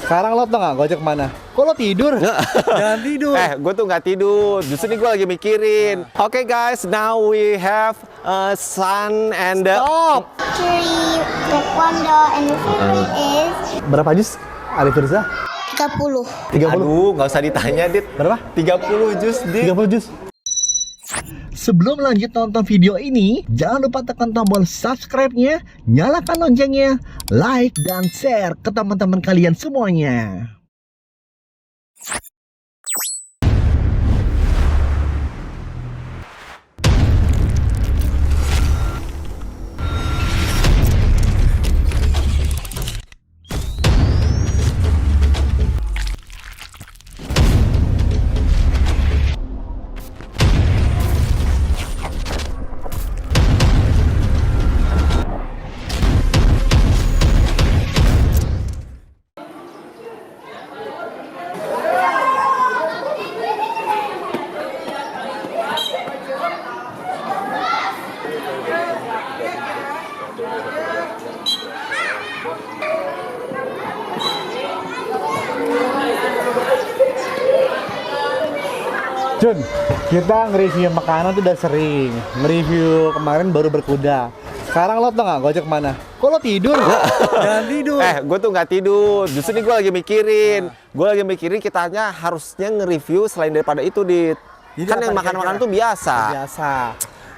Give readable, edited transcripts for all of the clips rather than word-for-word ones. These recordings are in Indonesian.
Sekarang lo tau gak Gojek mana? Kok lo tidur? Jangan tidur. Gue tuh nggak tidur. Justru nih gue lagi mikirin. Oke guys, now we have sun and Stop! Archery, taekwondo, and my favorite is Berapa jus? Ali Firza? 30. 30? Aduh, nggak usah ditanya, Dit. Berapa? 30 jus, Dit. 30 jus. Sebelum lanjut nonton video ini, jangan lupa tekan tombol subscribe-nya, nyalakan loncengnya, like dan share ke teman-teman kalian semuanya. Jun, kita nge-review makanan tuh udah sering. Nge-review kemarin baru berkuda. Sekarang lo tau gak Gojek mana? Kok lo tidur? Jangan tidur. Gue tuh nggak tidur. Justru nih gue lagi mikirin. Gue lagi mikirin kitanya harusnya nge-review selain daripada itu, Dit. Jadi Kan apa yang aja? makan-makan tuh biasa. Biasa.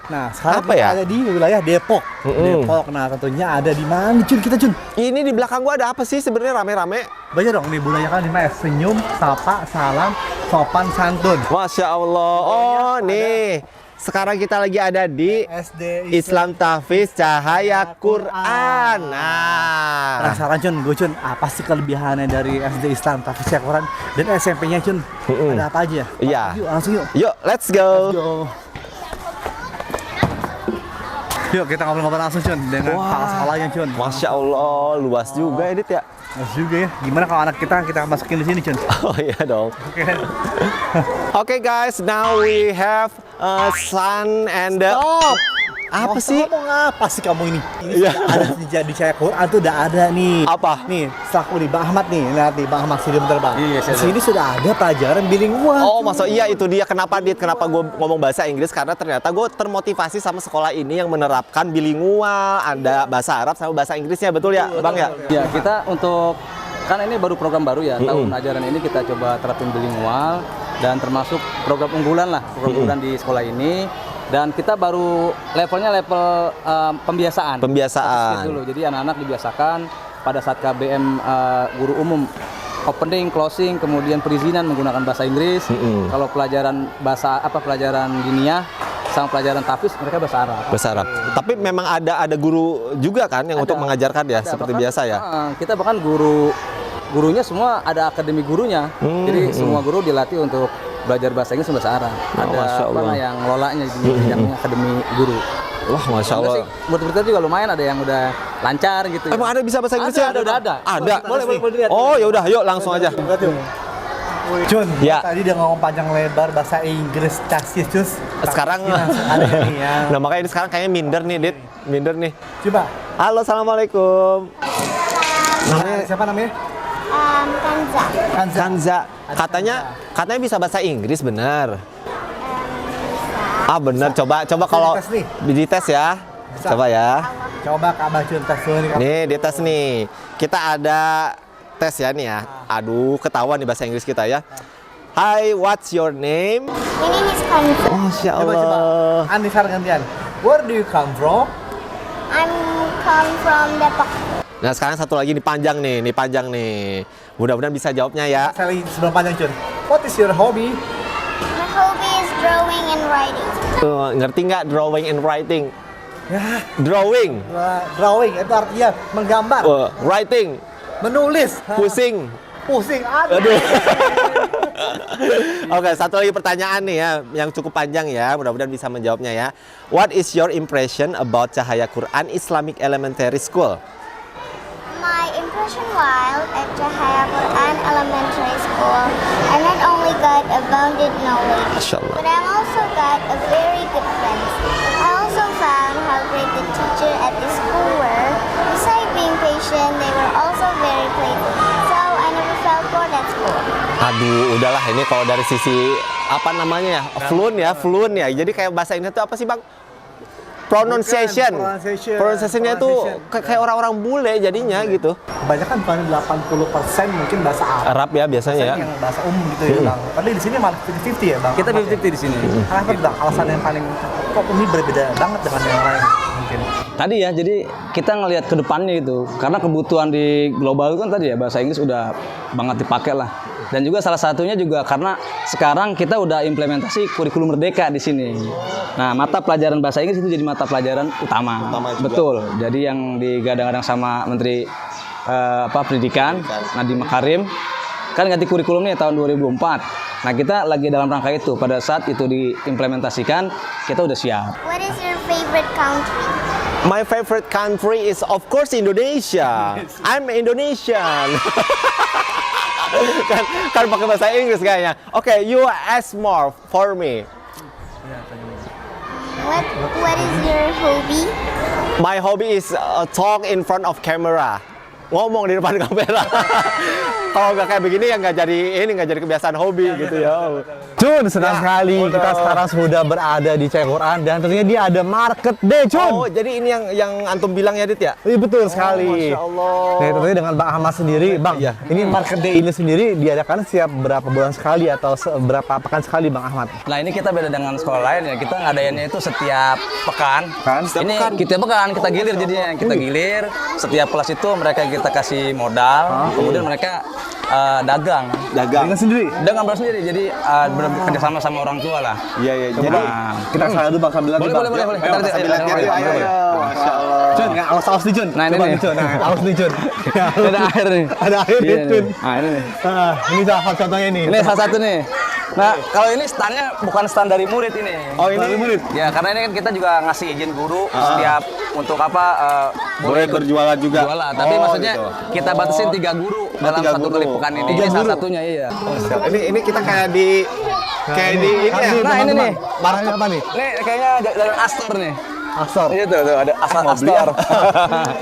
Nah, sekarang Apa kita ya? ada di wilayah Depok. Depok, nah tentunya ada di mana nih, Jun? Kita, Jun. Ini di belakang gue ada apa sih sebenarnya rame-rame? Baca dong nih, budaya kan 5S. Senyum, sapa, salam, sopan, santun. Masya Allah. Oh, nih. Sekarang kita lagi ada di SD Islam Tahfiz Cahaya Quran. Nah, Penasaran, Jun? Gue, Jun, apa sih kelebihannya dari SD Islam Tahfiz Cahaya Quran dan SMP-nya, Jun? Ada apa aja? Iya. Yuk, langsung yuk. Yuk, let's go. Yuk, kita ngobrol-ngobrol langsung, Jun, dengan kepala sekolahnya, Jun. Masya Allah, luas juga Edit ya. Mas juga ya. Gimana kalau anak kita masukin di sini, Jun? Oh iya dong. Oke. Oke guys, now we have sun and Stop! Apa sih? Ngomong apa sih kamu ini? Ini Iya. sudah ada di Cahaya Quran tuh udah ada nih. Apa? Nih, selaku nih Bang Ahmad nih. Lihat nih Bang Ahmad sini bentar, Bang. Iya, Di sini sudah ada pelajaran bilingual. Oh, maksud iya itu dia kenapa gue ngomong bahasa Inggris, karena ternyata gue termotivasi sama sekolah ini yang menerapkan bilingual, ada bahasa Arab sama bahasa Inggrisnya, betul ya, Bang ya? Ya, kita untuk kan ini baru program baru ya, tahun ajaran ini kita coba terapin bilingual dan termasuk program unggulan lah, program unggulan di sekolah ini. Dan kita baru levelnya level pembiasaan. Pembiasaan. Dulu. Jadi anak-anak dibiasakan pada saat KBM guru umum opening, closing, kemudian perizinan menggunakan bahasa Inggris. Kalau pelajaran pelajaran diniyah sama pelajaran tahfiz mereka bahasa Arab. Bahasa Arab. Tapi memang ada guru juga kan yang untuk mengajarkan ya, seperti Bahkan, biasa ya. Kita bahkan gurunya semua ada akademi gurunya. Jadi semua guru dilatih untuk belajar bahasa Inggris dan bahasa Arab. Masya Ada Allah. yang ngelolanya di bidangnya akademi guru. Wah, Masya Allah. Murid-murid juga lumayan, ada yang udah lancar gitu. Emang ada bisa bahasa Inggrisnya? Ada. Ada. Boleh dilihat. Oh, ya udah, yuk langsung aja. Jun, Ya. tadi udah ngomong panjang lebar bahasa Inggris casis, Jus. Sekarang ada nih ya. Nah, makanya ini sekarang kayaknya minder nih, Dit. Minder nih. Coba. Halo, Assalamualaikum. Namanya siapa namanya? Kanza. Kanza. Katanya bisa bahasa Inggris, benar. Ah, benar. Coba kalau dites nih. dites ya. Bisa. Coba ya. Coba Kak Bacun tes dulu nih. Nih, dites nih. Kita ada tes ya nih ya. Aduh, ketahuan nih bahasa Inggris kita ya. Hi, what's your name? My name is Kanza. Masya Coba. Allah. Anisar gantian. Where do you come from? I'm come from Depok. Nah, sekarang satu lagi nih panjang nih. Mudah-mudahan bisa jawabnya ya. Saya lagi sebelum panjang, Jun. What is your hobby? My hobby is drawing and writing. Ngerti nggak drawing and writing? Ya, Drawing, drawing itu artinya menggambar, writing, menulis, pusing. pusing, aduh. Aduh. Oke, satu lagi pertanyaan nih ya, yang cukup panjang ya. Mudah-mudahan bisa menjawabnya ya. What is your impression about Cahaya Quran Islamic Elementary School? My impression while at Cahaya Quran Elementary School, I not only got a bounded knowledge, Masya Allah. but I also got a very good friends. I also found how great the teacher at the school were. Besides being patient, they were also very playful. So I never felt Aduh, udahlah ini kalau dari sisi apa namanya ya, fluent ya. Jadi kayak bahasa Inggris itu apa sih, Bang? Pronunciation-nya itu kayak orang-orang bule jadinya gitu. Kebanyakan paling 80% mungkin bahasa Arab. Arab ya biasanya ya. Yang bahasa umum gitu ya, Bang. Tapi di sini malah 50-50 ya, Bang. Kita 50-50 di sini. Kenapa, Bang? Alasan yang paling kok ini berbeda banget dengan yang lain mungkin. Tadi ya, jadi kita ngelihat ke depannya itu. Karena kebutuhan di global itu kan tadi ya, bahasa Inggris udah banget dipakai lah. Dan juga salah satunya juga karena sekarang kita udah implementasi kurikulum merdeka di sini. Nah, mata pelajaran bahasa Inggris itu jadi mata pelajaran utama. Betul. Jadi yang digadang-gadang sama Menteri Pendidikan Nadiem Makarim kan ganti kurikulumnya tahun 2004. Nah, kita lagi dalam rangka itu. Pada saat itu diimplementasikan, kita udah siap. What is your favorite country? My favorite country is of course Indonesia. I'm Indonesian. kan pakai bahasa Inggris kayaknya. Oke, you ask more for me. What is your hobby? My hobby is talk in front of camera. Ngomong di depan kamera. Kalau nggak kayak begini ya nggak jadi kebiasaan hobi gitu ya. Jun, senang sekali kita sekarang sudah berada di Cahaya Quran dan tentunya dia ada Market Day, Jun. Oh, jadi ini yang antum bilang ya, Dit ya? Iya, betul sekali. Masya Allah. Nah, tentunya dengan Bang Ahmad sendiri, Bang. Iya. Ini Market Day ini sendiri diadakan setiap berapa bulan sekali atau berapa pekan sekali, Bang Ahmad? Nah, ini kita beda dengan sekolah lain ya. Kita ngadainnya itu setiap pekan. Setiap Ini pekan? kita pekan, kita gilir jadinya. Kita gilir. Setiap kelas itu mereka kita kasih modal. Kemudian mereka dagang. Dengan sendiri. Dagang sendiri. Jadi bekerja sama sama orang tua lah. Iya, iya. Jadi kita kesana dulu, Bang, sambil lihat. Boleh, Bang. boleh, boleh. Ayo, Kita sambil lihat, lihat. ayo, ayo, ayo. Masya Allah. Jun, nggak awas nih, Jun. Nah, ini Coba nih. nih, Jun. Nah, awas nih, Jun. Ada air nih. Ada air nih, Iya, Jun. nih. Nah, ini nih. Nah, ini salah contohnya ini. Ini salah satu nih. Nah, kalau ini standnya bukan stand dari murid ini. Oh, ini murid. Ya, karena ini kan kita juga ngasih izin guru setiap untuk apa boleh berjualan juga. jualan. Tapi Oh, maksudnya gitu. kita batasin 3 guru dalam 3 satu guru. kali pekan ini. Ini salah satunya, iya. Ini kita kayak di ini ya. Nah, ini nih. Barangnya apa nih? Ini kayaknya jalan Astor nih. Astor. Iya tuh, ada Astor.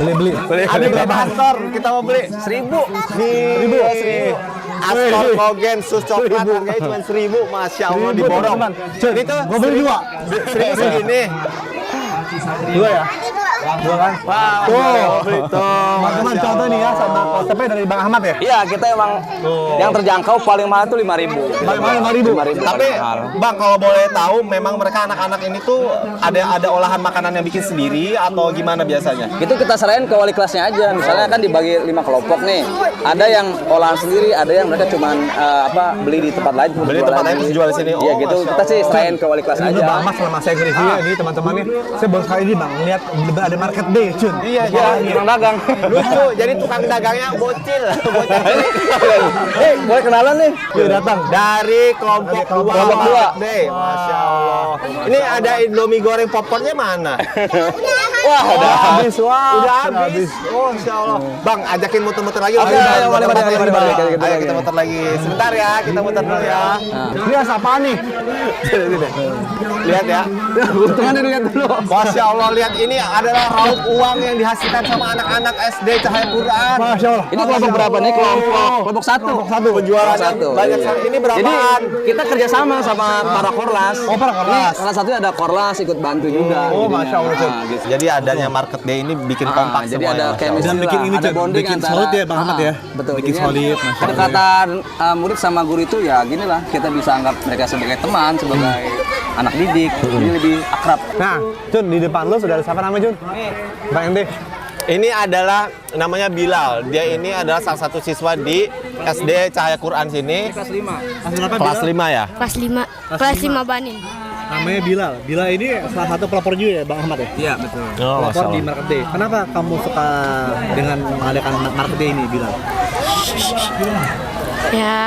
Beli. Ada berapa Astor? Kita mau beli 1000. 1.000. Astor Kogen sus coklat harganya cuma 1.000. Masya Allah diborong. Ini tuh Gua beli 2. 1.000 segini. 2 ya? Dua kan? Tuh, Teman-teman contoh nih ya sama konsepnya dari Bang Ahmad ya? Iya, kita emang yang terjangkau paling mahal tuh 5.000. Paling mahal 5.000. 5.000 Tapi paling mahal. Bang, kalau boleh tahu memang mereka anak-anak ini tuh ada olahan makanan yang bikin sendiri atau gimana biasanya? Itu kita serahin ke wali kelasnya aja. Misalnya kan dibagi 5 kelompok nih. Ada yang olahan sendiri, ada yang mereka cuman beli di tempat lain. Beli di tempat lain terus jual di sini. Iya Oh, gitu. Masya Kita sih Allah. serahin ke wali kelas Ini aja. Bang Ahmad selama saya ke review ya, ini teman-teman nih. Saya baru sekali ini Bang, lihat ada Market Day, Jun. Iya, Iya, tukang dagang. lucu. Jadi tukang dagangnya bocil. Boleh kenalan nih. Yuk datang. Dari kelompok dua. Kelompok dua. Deh, Masya Allah. Ini ada Indomie goreng popcornnya mana? Wah, udah habis. Udah habis. Oh, Masya Allah. Bang, ajakin muter-muter lagi. Oke, ayo, mari, Ayo kita kita muter lagi. Sebentar ya, kita muter dulu ya. Ini apaan nih? Lihat ya. Untungannya dilihat dulu. Masya Allah, lihat ini adalah raup uang yang dihasilkan sama anak-anak SD Cahaya Quran. Masya Allah. Ini kelompok berapa nih? Kelompok 1. Penjualannya Satu. banyak Iya. sekali. Ini berapaan? Jadi kita kerjasama sama para korlas. Oh, para korlas. Ini salah satunya ada korlas ikut bantu juga. Oh, jadinya. Masya Allah, Jun. Nah, gitu. Jadi adanya market day ini bikin kompak Jadi semuanya, ada Masya Allah. chemistry Dan bikin lah, ini, ada Jun, bonding bikin antara solid ya, Bang Ahmad ya? Betul. Bikin Jadinya solid, Masya Allah. kedekatan murid sama guru itu ya gini lah, kita bisa anggap mereka sebagai teman, sebagai anak didik, jadi lebih akrab. Nah, Jun, di depan lo sudah ada siapa namanya, Jun? Bang Ende. Ini adalah namanya Bilal. Dia ini adalah salah satu siswa di SD Cahaya Quran sini. Kelas 5. Kelas 5 ya. Kelas 5 Banin. Namanya Bilal. Bilal ini salah satu pelopor juga ya, Bang Ahmad ya? Iya, betul. Oh, Pelopor di Market Day. Kenapa kamu suka dengan mengadakan Market Day ini, Bilal? Ya,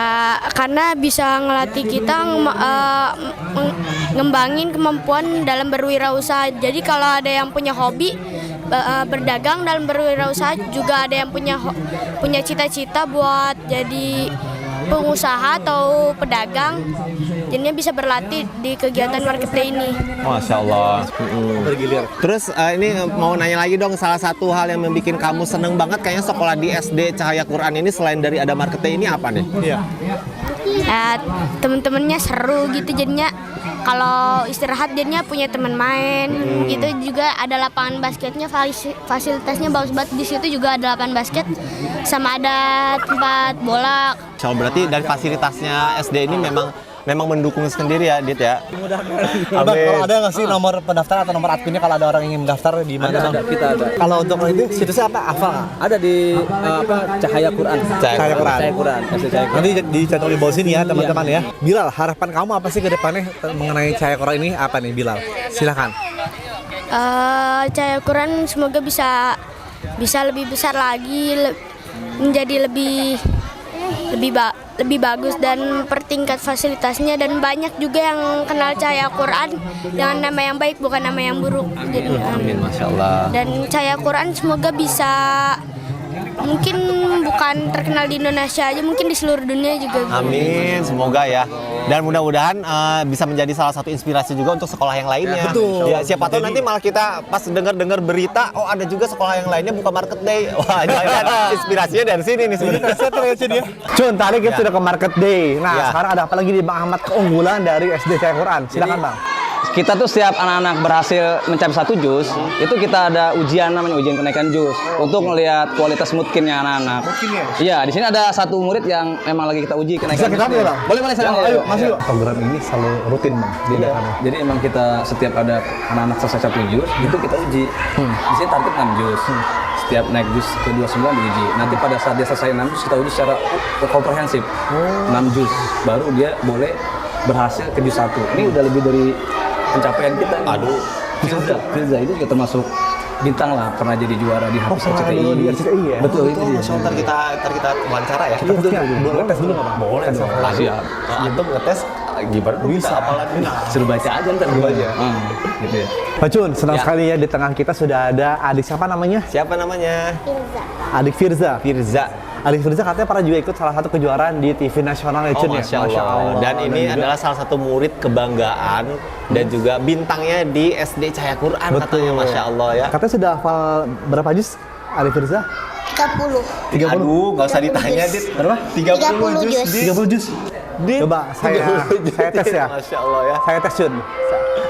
karena bisa ngelatih kita ngembangin kemampuan dalam berwirausaha. Jadi kalau ada yang punya hobi berdagang dalam berwirausaha, juga ada yang punya cita-cita buat jadi pengusaha atau pedagang, jadinya bisa berlatih di kegiatan Market Day ini. Masya Allah. Bergilir. Terus ini mau nanya lagi dong, salah satu hal yang membuat kamu seneng banget kayaknya sekolah di SD Cahaya Quran ini selain dari ada market day ini apa nih? Iya. temen-temennya seru gitu jadinya. Kalau istirahat jadinya punya teman main gitu, juga ada lapangan basketnya, fasilitasnya bagus banget. Di situ juga ada lapangan basket sama ada tempat bola. So, berarti dari fasilitasnya SD ini memang mendukung sendiri ya, Dit ya. Bang, kalau ada nggak sih nomor pendaftar atau nomor adminnya kalau ada orang ingin mendaftar di mana? Ada, kita ada. Kalau untuk itu situsnya apa? Hafal nggak? Ada di Cahaya Quran. Cahaya Quran. Cahaya Quran. SD Cahaya Quran. Nanti dicantum di bawah sini ya teman-teman ya. Bilal, harapan kamu apa sih ke depannya mengenai Cahaya Quran ini apa nih Bilal? Silakan. Cahaya Quran semoga bisa lebih besar lagi, menjadi lebih bagus dan pertingkat fasilitasnya, dan banyak juga yang kenal Cahaya Quran dengan nama yang baik bukan nama yang buruk. Jadi, Amin, Masya Allah. dan Cahaya Quran semoga bisa, mungkin bukan terkenal di Indonesia aja, mungkin di seluruh dunia juga. Amin, semoga ya. Dan mudah-mudahan bisa menjadi salah satu inspirasi juga untuk sekolah yang lainnya. Betul. Ya, siapa tahu nanti malah kita pas dengar berita, oh ada juga sekolah yang lainnya buka market day. Wah, jangan inspirasinya dari sini nih sebenarnya. Cun, tadi kita sudah ke Market Day. Nah, Ya. sekarang ada apa lagi di Bang Ahmad keunggulan dari SD Cahaya Quran? Silakan Bang. Kita tuh setiap anak-anak berhasil mencapai 1 juz, itu kita ada ujian namanya ujian kenaikan juz untuk melihat kualitas mutkinnya anak-anak. Mutkinnya? Iya, di sini ada satu murid yang memang lagi kita uji kenaikan. Bisa kita ambil, Bang? Boleh saya ambil. Ayo, masuk yuk. Program ini selalu rutin Bang. Jadi emang kita setiap ada anak-anak selesai 1 juz, itu kita uji. Di sini target 6 juz. Setiap naik juz ke 29 diuji. Nanti pada saat dia selesai 6 juz kita uji secara komprehensif. 6 juz baru dia boleh berhasil ke juz 1. Ini udah lebih dari pencapaian kita. Aduh. Firza itu juga termasuk bintang lah, pernah jadi juara di pernah dulu di RCTI ya? Betul, itu dia. Masya Allah, ntar kita wawancara ya. Kita boleh tes dulu nggak Bang? Boleh dong. Siap. Antum ngetes gimana? Bisa apalagi. Suruh baca aja ntar dulu aja. Gitu ya. Pak Cun, senang Ya. sekali ya di tengah kita sudah ada adik siapa namanya? Siapa namanya? Adik Firza. Firza. Adik Firza katanya pernah juga ikut salah satu kejuaraan di TV nasional ya Oh, Cun ya? Masya Allah. Dan ini juga- adalah salah satu murid kebanggaan dan juga bintangnya di SD Cahaya Quran katanya, Masya Allah ya. Katanya sudah hafal berapa juz Adik Firza? 30. 30. Aduh, nggak usah ditanya, Dit. Berapa? 30 juz. 30 juz. Coba saya tes ya. Masya Allah ya. Saya tes Cun.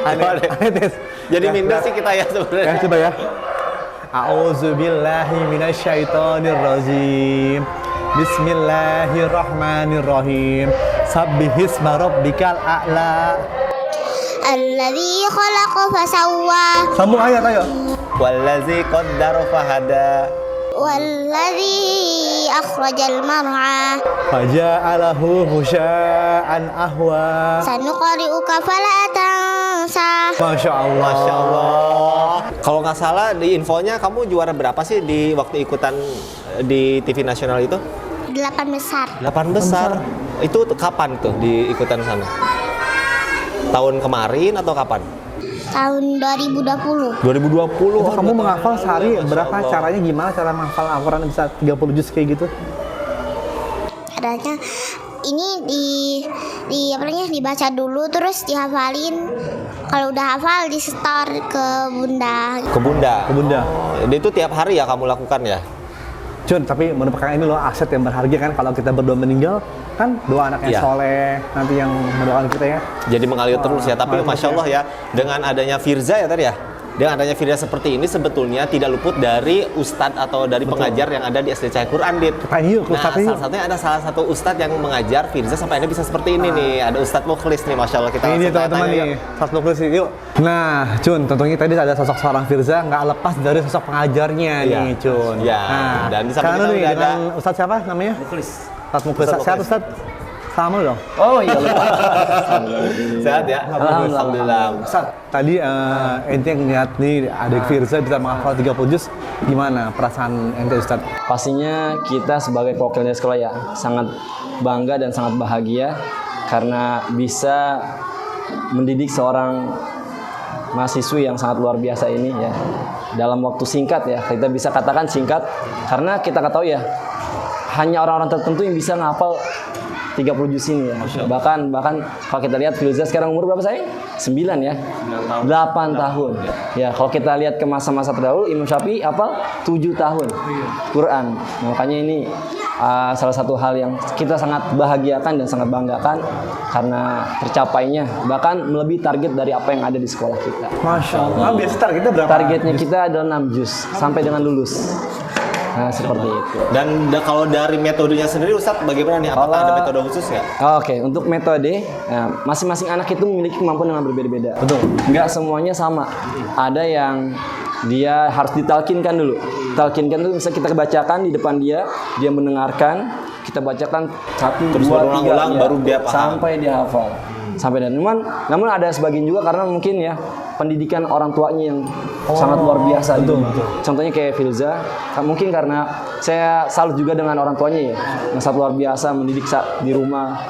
Boleh. Aneh tes. Jadi Ya, minder ya. sih kita ya Ya, sebenarnya. coba ya. A'udzubillahi minasyaitonirrajim. Bismillahirrahmanirrahim. Sabbihisma rabbikal a'la. Alladzi khalaqa fasawwa. Sambung ayat ayo. Wallazi qaddara fahada. Walladzi akhrajal mar'a. Faja'alahu husya'an ahwa. Sanuqri'uka fala tansa. Masya Allah. Masya Allah. Kalau nggak salah di infonya kamu juara berapa sih di waktu ikutan di TV nasional itu? 8 besar. 8 besar. Itu kapan tuh di ikutan sana? Tahun kemarin atau kapan? Tahun 2020. 2020. Itu kamu menghafal sehari berapa? Caranya gimana cara menghafal Al-Quran bisa 30 juz kayak gitu? Adanya ini apa namanya, dibaca dulu terus dihafalin. Kalau udah hafal di setor ke bunda. Ke Bunda. Ke Bunda. Oh, itu tiap hari ya kamu lakukan ya? Cun, tapi merupakan ini loh aset yang berharga kan kalau kita berdua meninggal kan doa anak yang Iya. soleh nanti yang mendoakan kita ya. Jadi mengalir terus ya. Tapi Masya Allah ya, dengan adanya Firza ya tadi ya, dengan adanya Firza seperti ini sebetulnya tidak luput dari ustadz atau dari pengajar yang ada di SD Cahaya Quran, Dit. Kita yuk, Nah, Ustadz yuk. salah satunya ada salah satu ustadz yang mengajar Firza sampai akhirnya bisa seperti ini nih. Ada Ustadz Mukhlis nih, Masya Allah. Kita Ini langsung teman-teman tanya, nih, 120 sih, yuk. Nah, Cun, tentunya tadi ada sosok seorang Firza nggak lepas dari sosok pengajarnya Iya. nih, Cun. Iya, Nah, dan di samping sekarang kita nih udah dengan Ustadz siapa namanya? Mukhlis. Ustadz Mukhlis. Ustadz Sehat Mukhlis. Ustadz? Sama dong. Oh iya. Sehat ya? Alhamdulillah. Ustadz, tadi ente yang ngeliat nih adik Firza bisa menghafal 30 juz, gimana perasaan ente Ustadz? Pastinya kita sebagai perwakilan dari sekolah ya sangat bangga dan sangat bahagia karena bisa mendidik seorang mahasiswi yang sangat luar biasa ini ya dalam waktu singkat ya, kita bisa katakan singkat karena kita ketahui ya hanya orang-orang tertentu yang bisa ngapal 30 juz ini ya. Bahkan kalau kita lihat Firza sekarang umur berapa sayang? 9 ya. 8 tahun. Ya, kalau kita lihat ke masa-masa terdahulu Imam Syafi'i hafal 7 tahun Quran. Makanya ini salah satu hal yang kita sangat bahagiakan dan sangat banggakan karena tercapainya bahkan melebihi target dari apa yang ada di sekolah kita. Masya Allah. Biasa targetnya berapa? Targetnya kita adalah 6 juz sampai dengan lulus. Nah, seperti itu. Dan kalau dari metodenya sendiri Ustadz bagaimana nih? Apakah ada metode khusus ya? Oke, untuk metode masing-masing anak itu memiliki kemampuan yang berbeda-beda. Betul. Nggak semuanya sama. Ada yang dia harus ditalkinkan dulu. Talkinkan itu bisa kita bacakan di depan dia mendengarkan, kita bacakan 1, 2, 3 berulang-ulang baru dia paham. sampai dia hafal. Sampai dan namun ada sebagian juga karena mungkin ya pendidikan orang tuanya yang sangat luar biasa gitu. Contohnya kayak Filza, mungkin karena saya salut juga dengan orang tuanya ya, yang sangat luar biasa mendidik di rumah,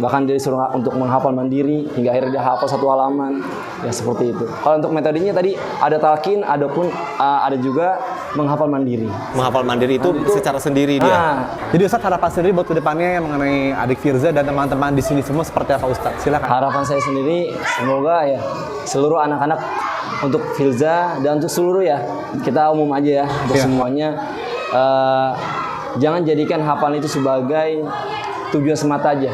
bahkan dia disuruh untuk menghafal mandiri hingga akhirnya dia hafal 1 halaman, ya seperti itu. Kalau untuk metodenya tadi ada talqin, ada juga menghafal mandiri. Menghafal mandiri itu secara sendiri dia. Jadi Ustadz harapan sendiri buat kedepannya yang mengenai adik Firza dan teman-teman di sini semua seperti apa Ustadz? Silakan. Harapan saya sendiri semoga ya seluruh anak-anak untuk Firza dan untuk seluruh ya kita umum aja ya untuk semuanya jangan jadikan hafalan itu sebagai tujuan semata aja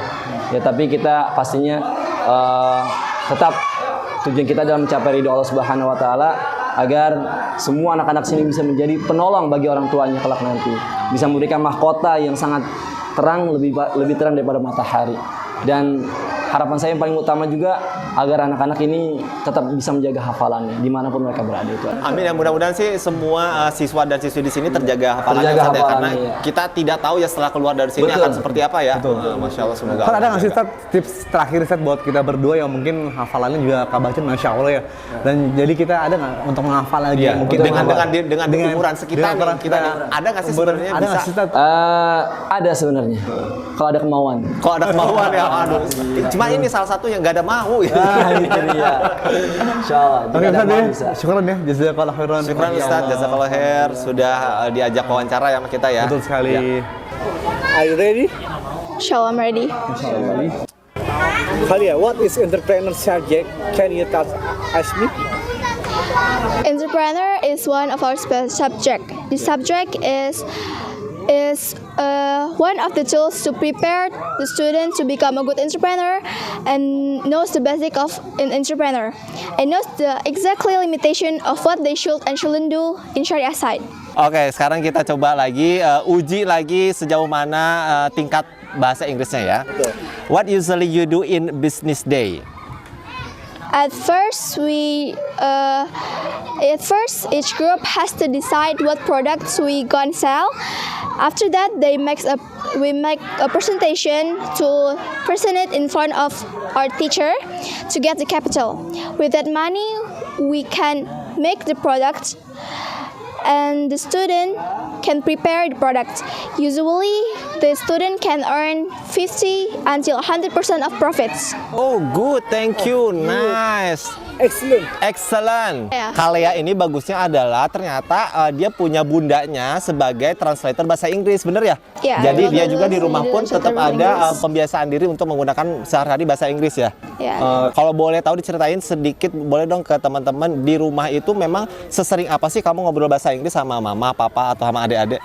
ya, tapi kita pastinya tetap tujuan kita adalah mencapai ridho Allah Subhanahu wa taala agar semua anak-anak sini bisa menjadi penolong bagi orang tuanya kelak nanti, bisa memberikan mahkota yang sangat terang, lebih terang daripada matahari. Dan harapan saya yang paling utama juga agar anak-anak ini tetap bisa menjaga hafalannya dimanapun mereka berada itu. Amin ya, mudah-mudahan sih semua siswa dan siswi di sini terjaga hafalannya Ustaz, ya, karena kita tidak tahu ya setelah keluar dari sini akan seperti apa ya. Masya Allah, semoga. Kan ada nggak sih Ustadz tips terakhir Ustadz buat kita berdua yang mungkin hafalannya juga kabacan Masya Allah ya. Dan jadi kita ada nggak untuk menghafal lagi? Mungkin dengan umuran sekitar kita ada nggak sih sebenarnya ada nggak sih Ustadz? Ada sebenarnya kalau ada kemauan. Kalau ada kemauan ya, aduh. Cuma ini salah satu yang nggak ada mau ya. Itu dia. Insyaallah. Oke Ustadz ya, syukuran ya, jazakallah khairan. Syukuran Ustaz, jazakallah khair sudah diajak wawancara ya sama kita ya. Betul sekali. Are you ready? Insya Allah, I'm ready. Khalia, what is entrepreneur subject? Can you ask me? Entrepreneur is one of our subject. The subject is one of the tools to prepare the student to become a good entrepreneur and knows the basic of an entrepreneur and knows the exactly limitation of what they should and shouldn't do in Syariah side. Oke, sekarang kita coba lagi uji lagi sejauh mana tingkat bahasa Inggrisnya ya. What usually you do in business day? At first, each group has to decide what products we gonna sell. After that, we make a presentation to present it in front of our teacher to get the capital. With that money, we can make the product, and the student can prepare the product. Usually, the student can earn 50 until 100% of profits. Oh, good, thank you, nice. Excellent. Ya. Khalea ini bagusnya adalah ternyata dia punya bundanya sebagai translator bahasa Inggris, bener ya? Ya, Jadi dia betul. juga di rumah pun Jadi tetap translator ada Inggris. pembiasaan diri untuk menggunakan sehari-hari bahasa Inggris ya. Ya. Kalau boleh tahu diceritain sedikit, boleh dong ke teman-teman di rumah itu memang sesering apa sih kamu ngobrol bahasa Inggris sama mama, papa atau sama adik-adik?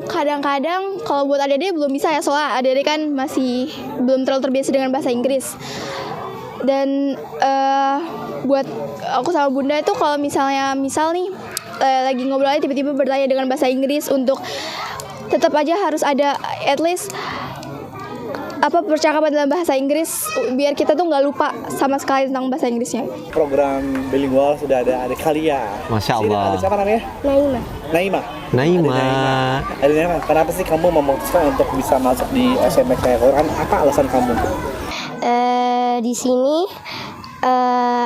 Kadang-kadang kalau buat adik-adik belum bisa ya, soalnya adik-adik kan masih belum terlalu terbiasa dengan bahasa Inggris. Dan buat aku sama bunda itu kalau misal nih lagi ngobrol aja tiba-tiba bertanya dengan bahasa Inggris, untuk tetap aja harus ada at least percakapan dalam bahasa Inggris biar kita tuh nggak lupa sama sekali tentang bahasa Inggrisnya. Program bilingual sudah ada adik Khalia. Masya Sini, Allah. ada siapa namanya? Naima. Naima. Ada Naima. Kenapa sih kamu memutuskan untuk bisa masuk di SMK Quran? Apa alasan kamu? Di sini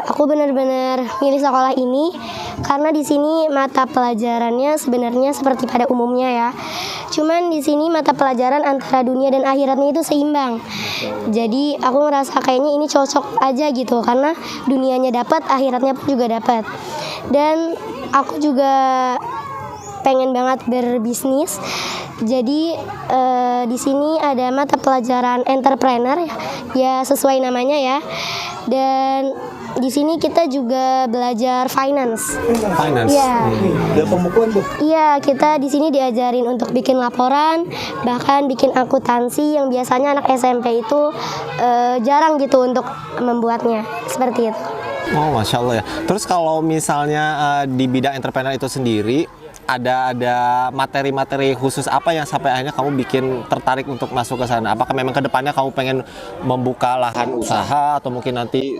aku benar-benar milih sekolah ini karena di sini mata pelajarannya sebenarnya seperti pada umumnya ya. Cuman di sini mata pelajaran antara dunia dan akhiratnya itu seimbang. Jadi aku ngerasa kayaknya ini cocok aja gitu karena dunianya dapat, akhiratnya pun juga dapat. Dan aku juga pengen banget berbisnis. Jadi di sini ada mata pelajaran entrepreneur ya sesuai namanya ya. Dan di sini kita juga belajar finance. Finance. Iya. Ada pembukuan tuh. Iya, kita di sini diajarin untuk bikin laporan, bahkan bikin akuntansi yang biasanya anak SMP itu jarang gitu untuk membuatnya. Seperti itu. Oh, Masya Allah ya. Terus kalau misalnya di bidang entrepreneur itu sendiri, ada materi-materi khusus apa yang sampai akhirnya kamu bikin tertarik untuk masuk ke sana? Apakah memang kedepannya kamu pengen membuka lahan usaha atau mungkin nanti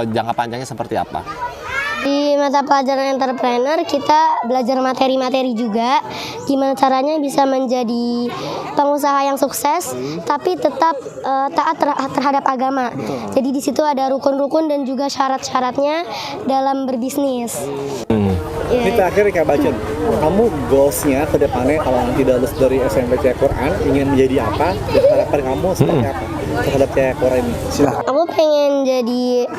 jangka panjangnya seperti apa? Di mata pelajaran entrepreneur kita belajar materi-materi juga gimana caranya bisa menjadi pengusaha yang sukses tapi tetap taat terhadap agama. Jadi di situ ada rukun-rukun dan juga syarat-syaratnya dalam berbisnis. Ini terakhir Kak Bacun, kamu goalsnya ke depannya kalau nanti lulus dari SMP Cahaya Quran ingin menjadi apa? Dan harapan kamu seperti apa terhadap Cahaya Quran ini? Silahkan. Aku pengen jadi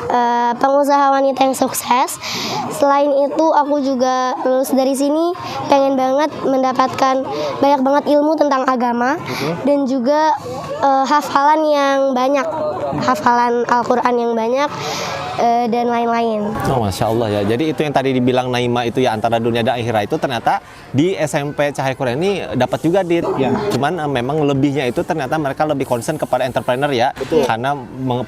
pengusaha wanita yang sukses. Selain itu aku juga lulus dari sini pengen banget mendapatkan banyak banget ilmu tentang agama dan juga hafalan yang banyak, hafalan Al-Quran yang banyak dan lain-lain. Oh, Masya Allah ya. Jadi itu yang tadi dibilang Naima itu ya, antara dunia dan akhirat itu ternyata di SMP Cahaya Quran ini dapat juga Dit. Cuman memang lebihnya itu ternyata mereka lebih concern kepada entrepreneur ya. Karena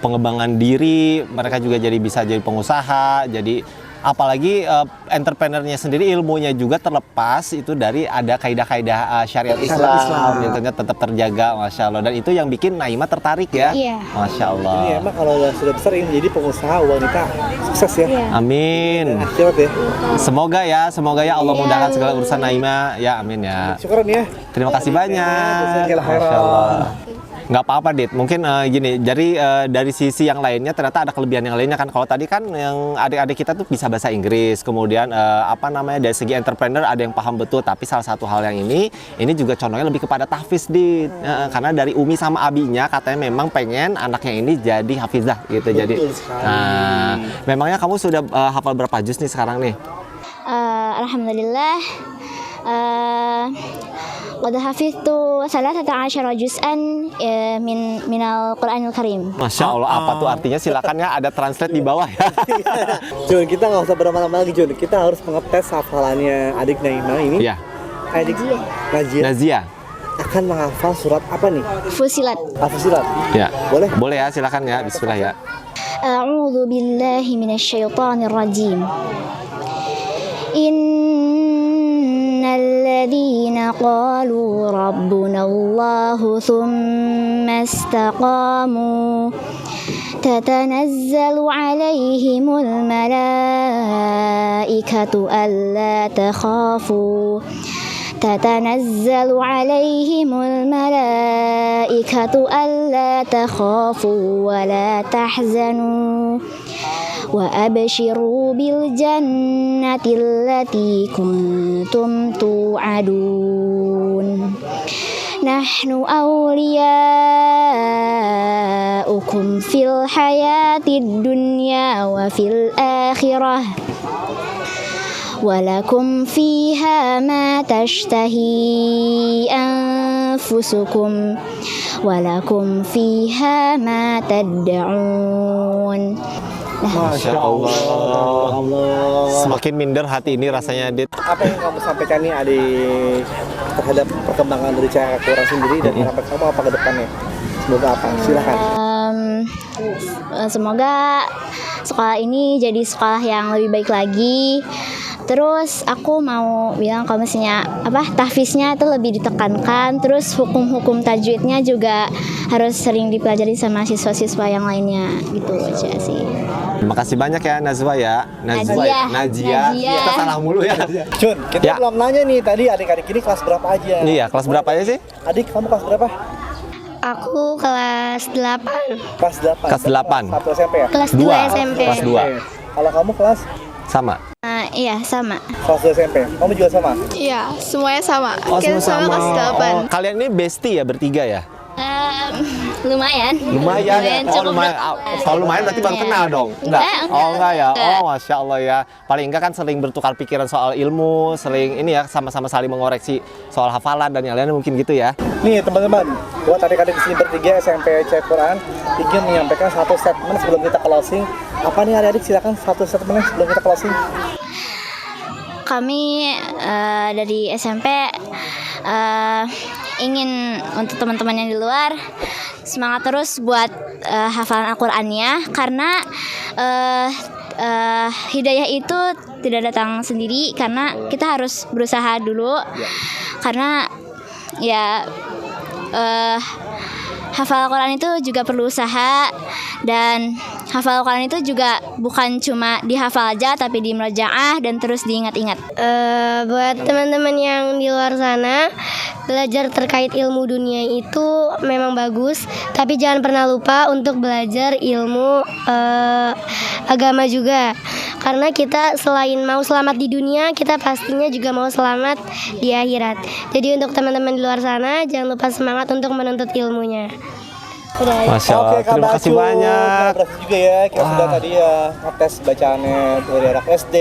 pengembangan diri, mereka juga jadi bisa jadi pengusaha, jadi apalagi entrepreneurnya sendiri ilmunya juga terlepas itu dari ada kaidah-kaidah syariat Islam yang ternyata tetap terjaga, Masya Allah. Dan itu yang bikin Naima tertarik ya. Iya. Masya Allah. Ini emang kalau sudah besar ingin menjadi pengusaha wanita sukses ya. Amin. Akhirat ya. Semoga ya Allah mudahkan segala urusan Naima ya, amin ya. Syukuran ya. Terima kasih banyak. Masya Allah. Nggak apa-apa Dit, mungkin gini, jadi dari sisi yang lainnya ternyata ada kelebihan yang lainnya kan. Kalau tadi kan yang adik-adik kita tuh bisa bahasa Inggris, kemudian dari segi entrepreneur ada yang paham betul, tapi salah satu hal yang ini juga condongnya lebih kepada tahfiz Dit. Karena dari Umi sama Abinya katanya memang pengen anaknya ini jadi hafizah gitu. Jadi memangnya kamu sudah hafal berapa juz nih sekarang nih? Alhamdulillah qad hafiztu 13 juz'an min al-Qur'anil Karim. Masya Allah, apa tuh artinya? Silakan ya, ada translate di bawah ya. Jun, kita nggak usah berlama-lama lagi Jun. Kita harus mengetes hafalannya adik Naima ini. Iya. Adik Nazia akan menghafal surat apa nih? Fusilat. Fusilat. Ya. Boleh? Boleh ya, silakan ya. Bismillah ya. A'udzu billahi minasyaitonir rajim. Innalladzina qalu rabbunallahu tsumma istaqamu tatanazzalu 'alaihimul malaikatu alla takhafu تتنزل عليهم الملائكة ألا تخافوا ولا تحزنوا وأبشروا بالجنة التي كنتم توعدون نحن أولياؤكم في الحياة الدنيا وفي الآخرة ولكم فيها ما تشتهي أنفسكم ولكم فيها ما تدعون. Masya Allah. Semakin minder hati ini rasanya Dit. Apa yang kamu sampaikan nih adik terhadap perkembangan dari Cahaya Quran sendiri dan harapan kamu apa ke depannya? Semoga apa? Silakan. Semoga sekolah ini jadi sekolah yang lebih baik lagi. Terus aku mau bilang kalau misalnya tahfiznya itu lebih ditekankan. Terus hukum-hukum tajwidnya juga harus sering dipelajari sama siswa-siswa yang lainnya gitu aja sih. Terima kasih banyak ya Nazwa ya. Najia. Kita salah mulu ya. Jun, kita belum nanya nih tadi adik-adik ini kelas berapa aja? Iya, kelas berapa aja sih? Adik, kamu kelas berapa? Aku kelas 8. Kelas 8. Kelas 8. Satu SMP ya? Kelas 2 SMP. Kelas 2. Kalau kamu kelas? Sama. Iya sama. Kelas 2 SMP. Kamu juga sama? Iya, semuanya sama. Oh, Kita sama kelas 8. Kalian ini bestie ya bertiga ya? Lumayan. Lumayan. Oh, cukup lumayan. berteman. Kalau lumayan berarti baru Iya. kenal dong. Enggak. Enggak, Oh, enggak ya. enggak. Oh, Masya Allah ya. Paling enggak kan sering bertukar pikiran soal ilmu, sering ini ya sama-sama saling mengoreksi soal hafalan dan yang lainnya mungkin gitu ya. Nih teman-teman, buat adik-adik di sini bertiga SMP Cahaya Quran ingin menyampaikan satu statement sebelum kita closing. Apa nih adik-adik, silakan satu statement sebelum kita closing. Kami dari SMP ingin untuk teman-teman yang di luar semangat terus buat hafalan Al-Qur'annya, karena hidayah itu tidak datang sendiri, karena kita harus berusaha dulu. Karena ya hafal Al-Quran itu juga perlu usaha, dan hafal Al-Quran itu juga bukan cuma dihafal aja, tapi dimerajaah dan terus diingat-ingat. Buat teman-teman yang di luar sana, belajar terkait ilmu dunia itu memang bagus, tapi jangan pernah lupa untuk belajar ilmu agama juga. Karena kita selain mau selamat di dunia, kita pastinya juga mau selamat di akhirat. Jadi untuk teman-teman di luar sana, jangan lupa semangat untuk menuntut ilmunya. Udah. Masya Allah. Kak Terima kasih Bacu, banyak. terima kasih juga ya. Kita sudah tadi ya ngetes bacaannya dari anak SD,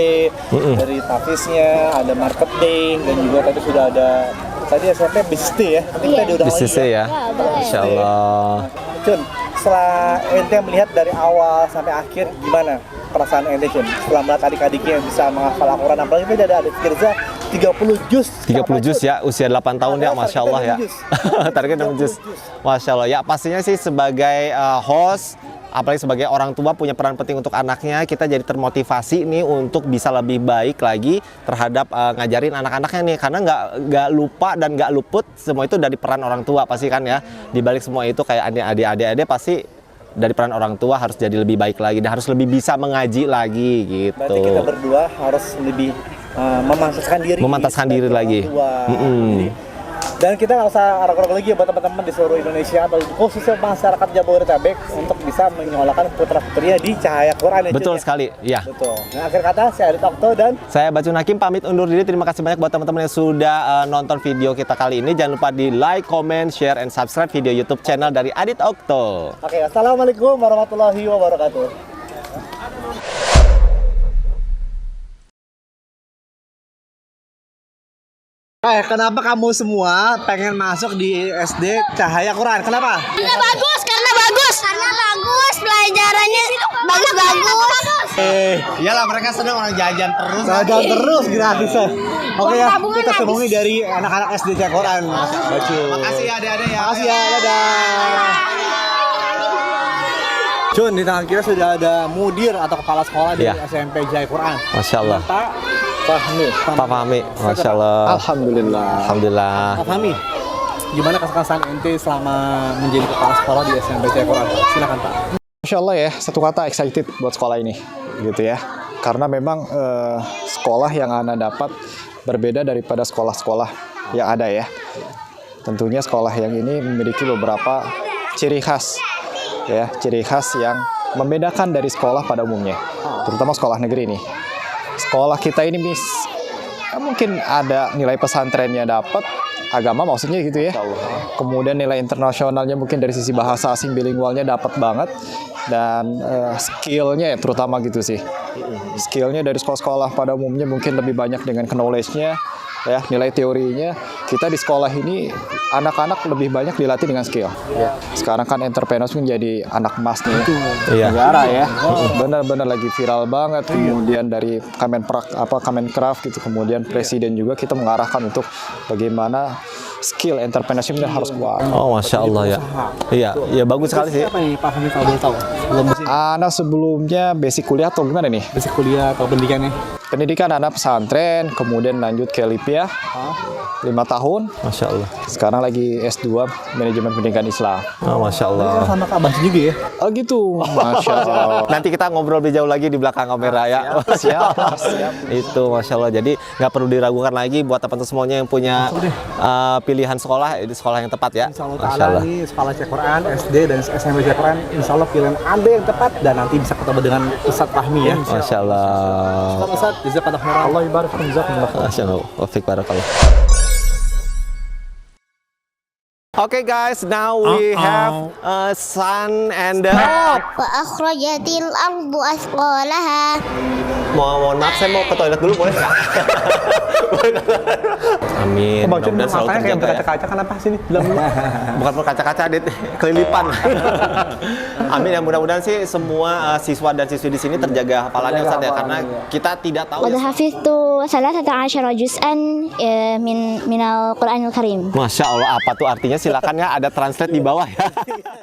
dari tafisnya, ada marketing, dan juga tadi sudah ada tadi SMP Business Day ya. Nanti kita diundang lagi Bisnisnya ya. Masya Allah. Cun, setelah ente melihat dari awal sampai akhir, gimana perasaan ente, Cun? Setelah melihat adik-adiknya yang bisa menghafal Al-Quran, apalagi tadi ada adik Firza 30 juz. 30 juz ya, usia 8 tahun ya, Masya Allah ya. Targetnya 6 juz. Masya Allah ya, pastinya sih sebagai host, apalagi sebagai orang tua punya peran penting untuk anaknya. Kita jadi termotivasi nih untuk bisa lebih baik lagi terhadap ngajarin anak-anaknya nih, karena nggak lupa dan nggak luput semua itu dari peran orang tua pasti kan ya. Di balik semua itu kayak adik-adik pasti dari peran orang tua harus jadi lebih baik lagi dan harus lebih bisa mengaji lagi gitu. Berarti kita berdua harus lebih memantaskan diri lagi. orang tua. Jadi, dan kita nggak usah ragu-ragu lagi ya buat teman-teman di seluruh Indonesia atau khususnya masyarakat Jabodetabek untuk bisa menyekolahkan putra-putrinya di Cahaya Quran. Betul sekali, ya. Betul. Nah, akhir kata saya Adit Okto dan saya Bacun Hakim pamit undur diri. Terima kasih banyak buat teman-teman yang sudah nonton video kita kali ini. Jangan lupa di like, comment, share, and subscribe video YouTube channel dari Adit Okto. Oke, assalamualaikum warahmatullahi wabarakatuh. Kenapa kamu semua pengen masuk di SD Cahaya Quran? Kenapa? Karena bagus. Karena bagus, pelajarannya bagus. Iyalah mereka senang orang jajan terus gratis ya. Oke ya, kita semuanya dari anak-anak SD Cahaya Quran. Bacu. Makasih ya adik-adik ya. Makasih ya, dadah. Jun, di tangan kita sudah ada mudir atau kepala sekolah dari SMP Cahaya Quran. Masya Allah. Pak Fahmi. Pak Fahmi, Masya Allah. Alhamdulillah. Pak Fahmi, gimana kesan ente selama menjadi kepala sekolah di SMP Cahaya Quran? Silakan Pak. Masya Allah ya, satu kata excited buat sekolah ini, gitu ya. Karena memang sekolah yang Ana dapat berbeda daripada sekolah-sekolah yang ada ya. Tentunya sekolah yang ini memiliki beberapa ciri khas, ya, ciri khas yang membedakan dari sekolah pada umumnya, terutama sekolah negeri ini. Sekolah kita ini mungkin ada nilai pesantrennya dapat, agama maksudnya gitu ya. Kemudian nilai internasionalnya mungkin dari sisi bahasa asing bilingualnya dapat banget, dan skillnya ya terutama gitu sih. Skillnya dari sekolah-sekolah pada umumnya mungkin lebih banyak dengan knowledge-nya, ya, nilai teorinya. Kita di sekolah ini anak-anak lebih banyak dilatih dengan skill. Sekarang kan entrepreneurship menjadi anak emas nih negara ya. Benar-benar lagi viral banget. Kemudian dari Kemenkraf gitu, kemudian presiden juga kita mengarahkan untuk bagaimana skill entrepreneurship ini harus kuat. Oh, Masya Allah ya. Iya, ya bagus sekali sih. Apa nih Pak Fahmi kalau boleh tahu? Anak sebelumnya basic kuliah atau gimana nih? Basic kuliah atau pendidikannya? Pendidikan anak pesantren, kemudian lanjut ke Lipia 5 tahun. Masya Allah. Sekarang lagi S2 manajemen pendidikan Islam. Oh, Masya Allah. Sama Kak Banci juga ya? Oh gitu, Masya Allah. Nanti kita ngobrol lebih jauh lagi di belakang kamera ya. Siap. Itu Masya Allah. Jadi nggak perlu diragukan lagi buat teman-teman semuanya yang punya pilihan sekolah, ini sekolah yang tepat ya. Insya Allah Ta'ala nih sekolah Cahaya Quran, SD dan SMP Cahaya Quran, Insya Allah pilihan Anda yang tepat dan nanti bisa ketemu dengan Ustadz Fahmi ya. Masya Allah. Ustadz, jazakallah khairan. Allah ibarat Masya Allah. Wafik barakallah. Okay guys, now we have sun and Wa akhrajatil ardu asqalaha. mohon maaf saya mau ke toilet dulu boleh nggak? Amin. Bacun Mudah-mudahan selalu matanya kayak terjaga ya. berkaca-kaca, kenapa sini? Bilang dulu. Bukan berkaca-kaca, Dit. Kelilipan. Amin ya, mudah-mudahan sih semua siswa dan siswi di sini terjaga hafalannya Ustaz ya, karena kita tidak tahu. Qad hafiztu 13 juz'an minal Qur'anil Karim. Masya Allah, apa tuh artinya? Silakan ya, ada translate di bawah ya.